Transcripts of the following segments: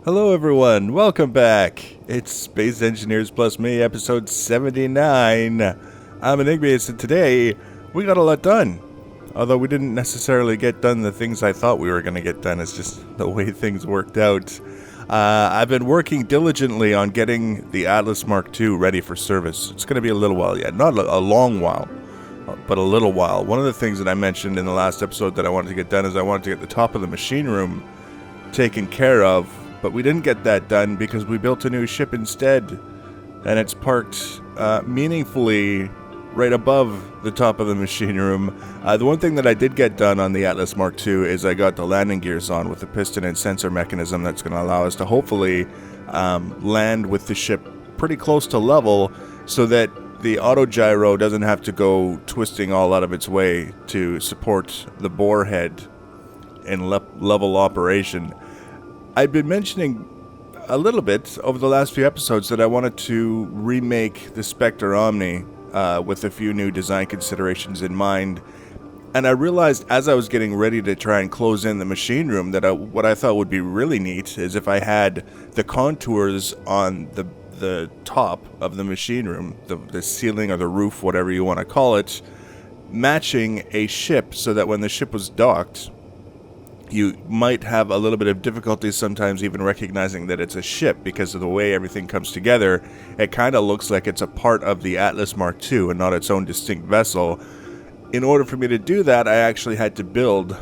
Hello everyone, welcome back. It's Space Engineers Plus Me, episode 79. I'm Enigmaeus, and today we got a lot done. Although we didn't necessarily get done the things I thought we were going to get done, it's just the way things worked out. I've been working diligently on getting the Atlas Mk.II ready for service. It's going to be a little while yet, not a long while, but a little while. One of the things that I mentioned in the last episode that I wanted to get done is I wanted to get the top of the machine room taken care of. But we didn't get that done because we built a new ship instead, and it's parked meaningfully right above the top of the machine room. The one thing that I did get done on the Atlas Mk.II is I got the landing gears on with the piston and sensor mechanism that's going to allow us to hopefully land with the ship pretty close to level so that the auto gyro doesn't have to go twisting all out of its way to support the bore head in level operation. I've been mentioning a little bit over the last few episodes that I wanted to remake the Spectre Omni with a few new design considerations in mind. And I realized as I was getting ready to try and close in the machine room that what I thought would be really neat is if I had the contours on the top of the machine room, the ceiling or the roof, whatever you want to call it, matching a ship so that when the ship was docked, you might have a little bit of difficulty sometimes even recognizing that it's a ship because of the way everything comes together. It kind of looks like it's a part of the Atlas Mk.II and not its own distinct vessel. In order for me to do that, I actually had to build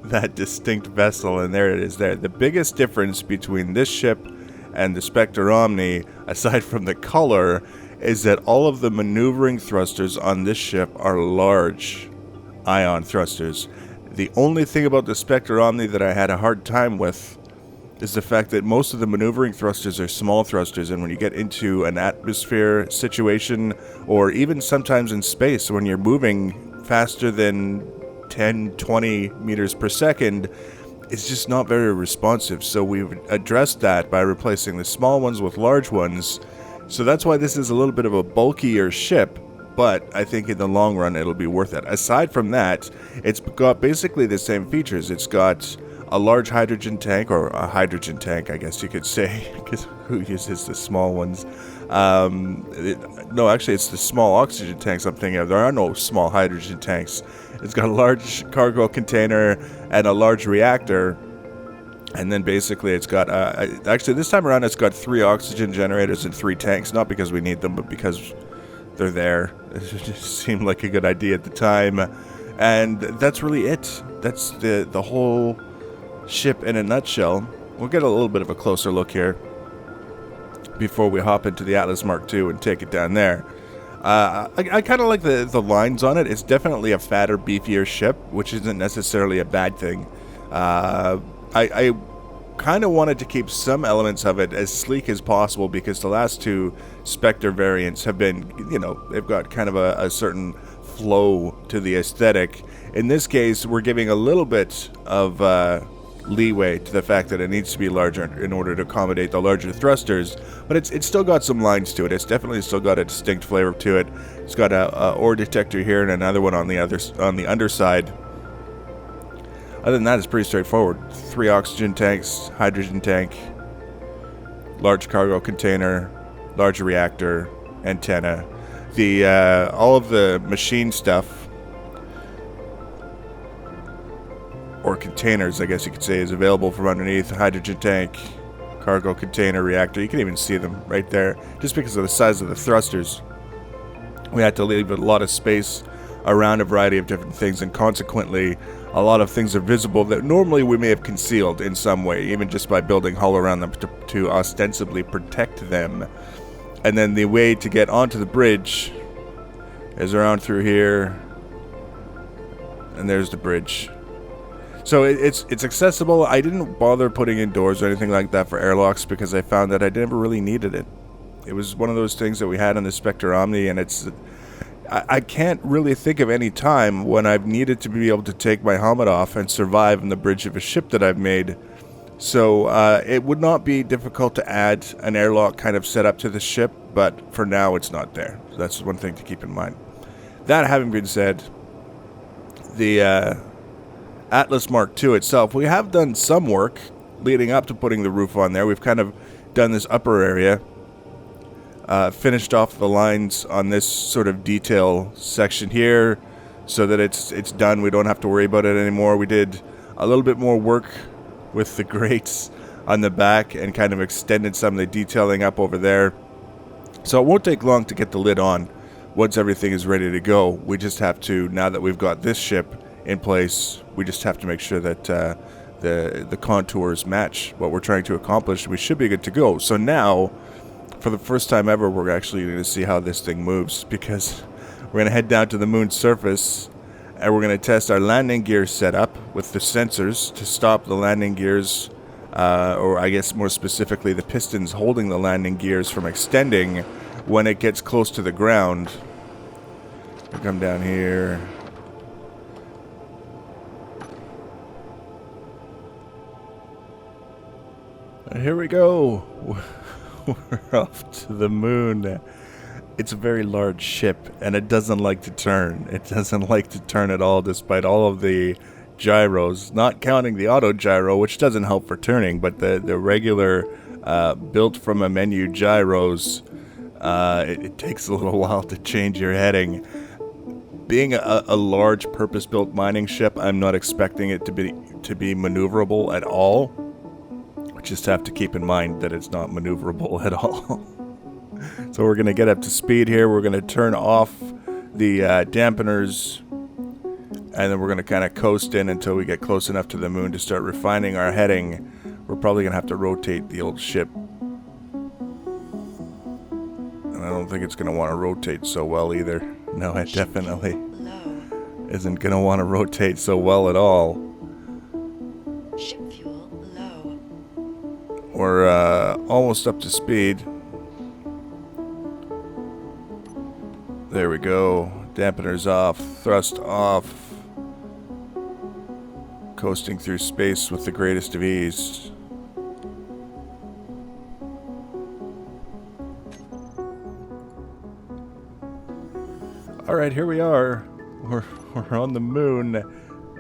that distinct vessel, and there it is there. The biggest difference between this ship and the Spectre Omni, aside from the color, is that all of the maneuvering thrusters on this ship are large ion thrusters. The only thing about the Spectre Omni that I had a hard time with is the fact that most of the maneuvering thrusters are small thrusters, and when you get into an atmosphere situation, or even sometimes in space, when you're moving faster than 10, 20 meters per second, it's just not very responsive. So we've addressed that by replacing the small ones with large ones. So that's why this is a little bit of a bulkier ship, but I think in the long run it'll be worth it. Aside from that, it's got basically the same features. It's got a large hydrogen tank, or a hydrogen tank, I guess you could say, because who uses the small ones? No, actually it's the small oxygen tanks I'm thinking of. There are no small hydrogen tanks. It's got a large cargo container and a large reactor. And then basically it's got, actually this time around it's got 3 oxygen generators and 3 tanks, not because we need them, but because they're there. It just seemed like a good idea at the time. And that's really it. That's the whole ship in a nutshell. We'll get a little bit of a closer look here before we hop into the Atlas Mk.II and take it down there. I kind of like the lines on it. It's definitely a fatter, beefier ship, which isn't necessarily a bad thing. I kind of wanted to keep some elements of it as sleek as possible because the last 2 Spectre variants have been, they've got kind of a certain flow to the aesthetic. In this case, we're giving a little bit of leeway to the fact that it needs to be larger in order to accommodate the larger thrusters, but it's still got some lines to it. It's definitely still got a distinct flavor to it. It's got a ore detector here and another one on the underside. Other than that, it's pretty straightforward. 3 oxygen tanks, hydrogen tank, large cargo container, large reactor, antenna. All of the machine stuff, or containers, I guess you could say, is available from underneath. Hydrogen tank, cargo container, reactor. You can even see them right there. Just because of the size of the thrusters, we had to leave a lot of space around a variety of different things, and consequently a lot of things are visible that normally we may have concealed in some way, even just by building hull around them to ostensibly protect them. And then the way to get onto the bridge is around through here, and there's the bridge. So it's accessible. I didn't bother putting in doors or anything like that for airlocks because I found that I never really needed it. It was one of those things that we had on the Spectre Omni, and I can't really think of any time when I've needed to be able to take my helmet off and survive on the bridge of a ship that I've made. So it would not be difficult to add an airlock kind of setup to the ship, but for now it's not there. So that's one thing to keep in mind. That having been said, the Atlas Mk.II itself, we have done some work leading up to putting the roof on there, we've kind of done this upper area, finished off the lines on this sort of detail section here so that it's done. We don't have to worry about it anymore. We did a little bit more work with the grates on the back and kind of extended some of the detailing up over there. So it won't take long to get the lid on once everything is ready to go. We just have to, now that we've got this ship in place, we just have to make sure that the contours match what we're trying to accomplish. We should be good to go. So now, for the first time ever, we're actually going to see how this thing moves, because we're going to head down to the moon's surface and we're going to test our landing gear setup with the sensors to stop the landing gears, or I guess more specifically the pistons holding the landing gears from extending when it gets close to the ground. We'll come down here. And here we go. We're off to the moon. It's a very large ship, and it doesn't like to turn. It doesn't like to turn at all, despite all of the gyros, not counting the auto gyro, which doesn't help for turning, but the regular built from a menu gyros, it takes a little while to change your heading. Being a large purpose-built mining ship, I'm not expecting it to be maneuverable at all. We just have to keep in mind that it's not maneuverable at all. So we're going to get up to speed here. We're going to turn off the dampeners, and then we're going to kind of coast in until we get close enough to the moon to start refining our heading. We're probably going to have to rotate the old ship. And I don't think it's going to want to rotate so well either. No, it definitely isn't going to want to rotate so well at all. Ship fuel low. We're almost up to speed. There we go. Dampeners off, thrust off. Coasting through space with the greatest of ease. Alright, here we are. We're on the moon,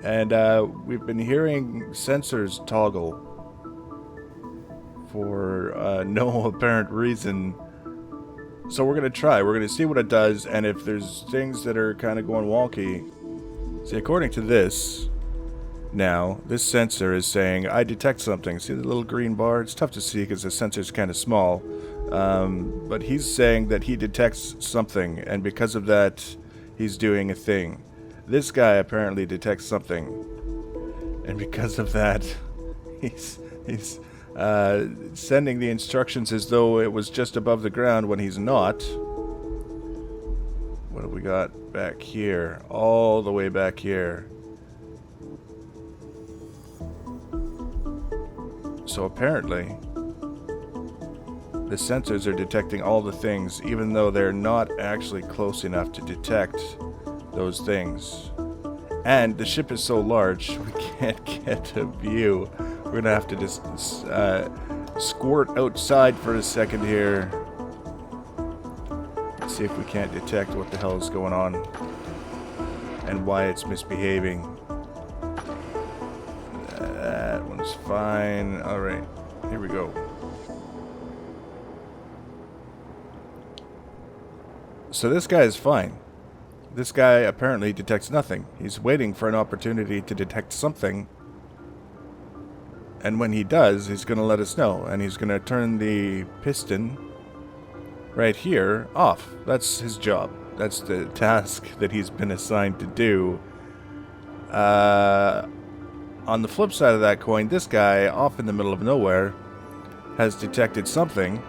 and we've been hearing sensors toggle for no apparent reason. So we're going to try. We're going to see what it does, and if there's things that are kind of going wonky. See, according to this, now, this sensor is saying, I detect something. See the little green bar? It's tough to see because the sensor's kind of small. But he's saying that he detects something, and because of that, he's doing a thing. This guy apparently detects something, and because of that, he's sending the instructions as though it was just above the ground when he's not. What have we got back here? All the way back here. So apparently, the sensors are detecting all the things, even though they're not actually close enough to detect those things. And the ship is so large, we can't get a view. We're going to have to just squirt outside for a second here. Let's see if we can't detect what the hell is going on and why it's misbehaving. That one's fine. Alright, here we go. So this guy is fine. This guy apparently detects nothing. He's waiting for an opportunity to detect something. And when he does, he's going to let us know. And he's going to turn the piston right here off. That's his job. That's the task that he's been assigned to do. On the flip side of that coin, this guy, off in the middle of nowhere, has detected something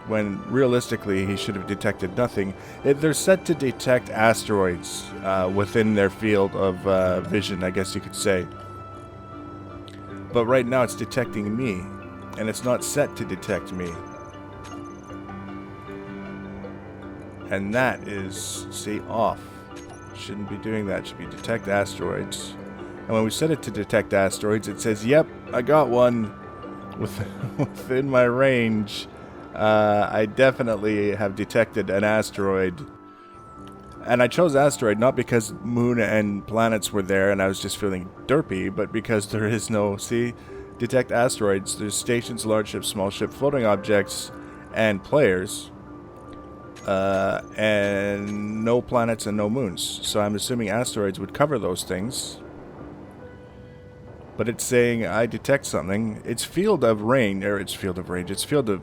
when realistically he should have detected nothing. They're set to detect asteroids within their field of vision, I guess you could say. But right now it's detecting me, and it's not set to detect me. And that is, see, off. Shouldn't be doing that. Should be detect asteroids. And when we set it to detect asteroids, it says, yep, I got one within my range. I definitely have detected an asteroid. And I chose asteroid not because moon and planets were there and I was just feeling derpy, but because there is no, see, detect asteroids. There's stations, large ships, small ships, floating objects, and players. And no planets and no moons. So I'm assuming asteroids would cover those things. But it's saying I detect something. Its field of range, its field of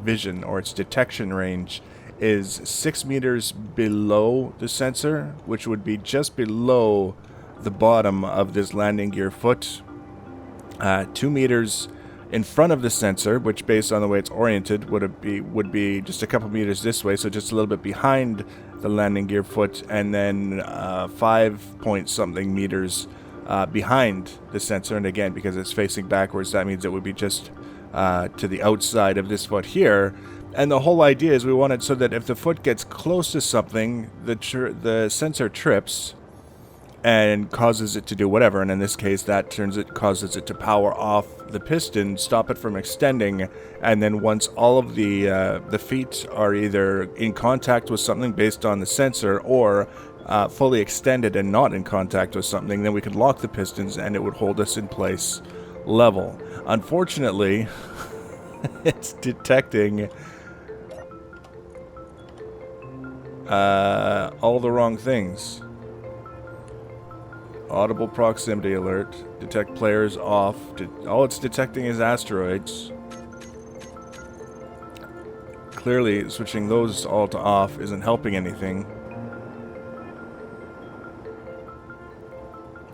vision, or its detection range is 6 meters below the sensor, which would be just below the bottom of this landing gear foot. 2 meters in front of the sensor, which based on the way it's oriented would be just a couple meters this way, so just a little bit behind the landing gear foot, and then 5 point something meters behind the sensor. And again, because it's facing backwards, that means it would be just to the outside of this foot here. And the whole idea is we want it so that if the foot gets close to something, the sensor trips and causes it to do whatever. And in this case, that causes it to power off the piston, stop it from extending. And then once all of the feet are either in contact with something based on the sensor, or fully extended and not in contact with something, then we could lock the pistons and it would hold us in place level. Unfortunately, it's detecting all the wrong things. Audible proximity alert. Detect players off. All it's detecting is asteroids. Clearly, switching those all to off isn't helping anything.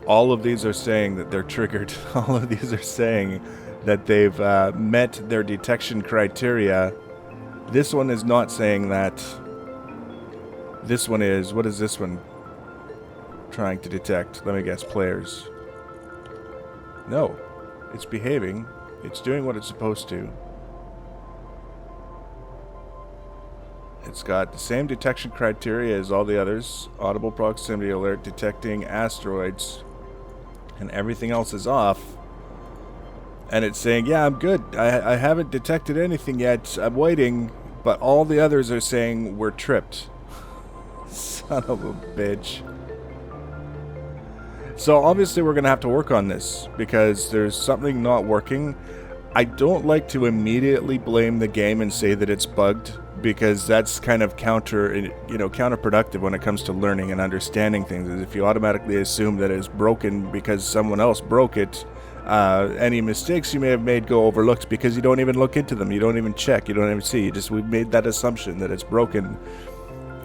All of these are saying that they're triggered. All of these are saying that they've met their detection criteria. This one is not saying that. This one is. What is this one trying to detect? Let me guess. Players. No. It's behaving. It's doing what it's supposed to. It's got the same detection criteria as all the others. Audible proximity alert, detecting asteroids. And everything else is off. And it's saying, yeah, I'm good. I haven't detected anything yet. I'm waiting. But all the others are saying we're tripped. Son of a bitch. So obviously we're going to have to work on this, because there's something not working. I don't like to immediately blame the game and say that it's bugged, because that's kind of counterproductive when it comes to learning and understanding things. If you automatically assume that it's broken because someone else broke it, any mistakes you may have made go overlooked because you don't even look into them, you don't even check, you don't even see. We've made that assumption that it's broken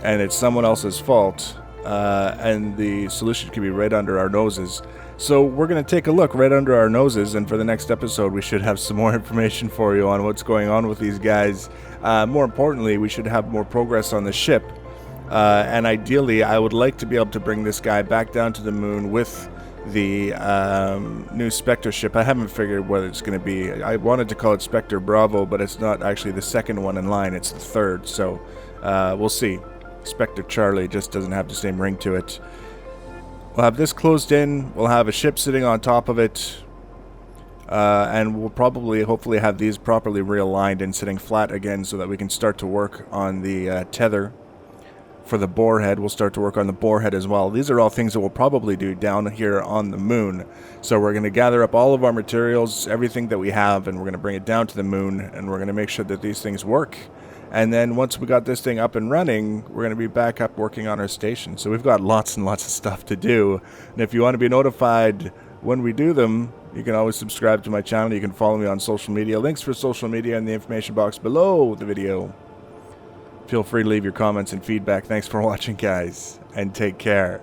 and it's someone else's fault, and the solution can be right under our noses. So we're going to take a look right under our noses, and for the next episode we should have some more information for you on what's going on with these guys. More importantly, we should have more progress on the ship, and ideally I would like to be able to bring this guy back down to the moon with the new Spectre ship. I haven't figured what it's going to be. I wanted to call it Spectre Bravo, but it's not actually the second one in line, it's the third, so we'll see. Spectre Charlie just doesn't have the same ring to it. We'll have this closed in, we'll have a ship sitting on top of it, and we'll hopefully have these properly realigned and sitting flat again so that we can start to work on the tether for the bore head. We'll start to work on the bore head as well. These are all things that we'll probably do down here on the moon. So we're going to gather up all of our materials, everything that we have, and we're going to bring it down to the moon, and we're going to make sure that these things work. And then once we got this thing up and running, we're going to be back up working on our station. So we've got lots and lots of stuff to do. And if you want to be notified when we do them, you can always subscribe to my channel. You can follow me on social media. Links for social media in the information box below the video. Feel free to leave your comments and feedback. Thanks for watching, guys, and take care.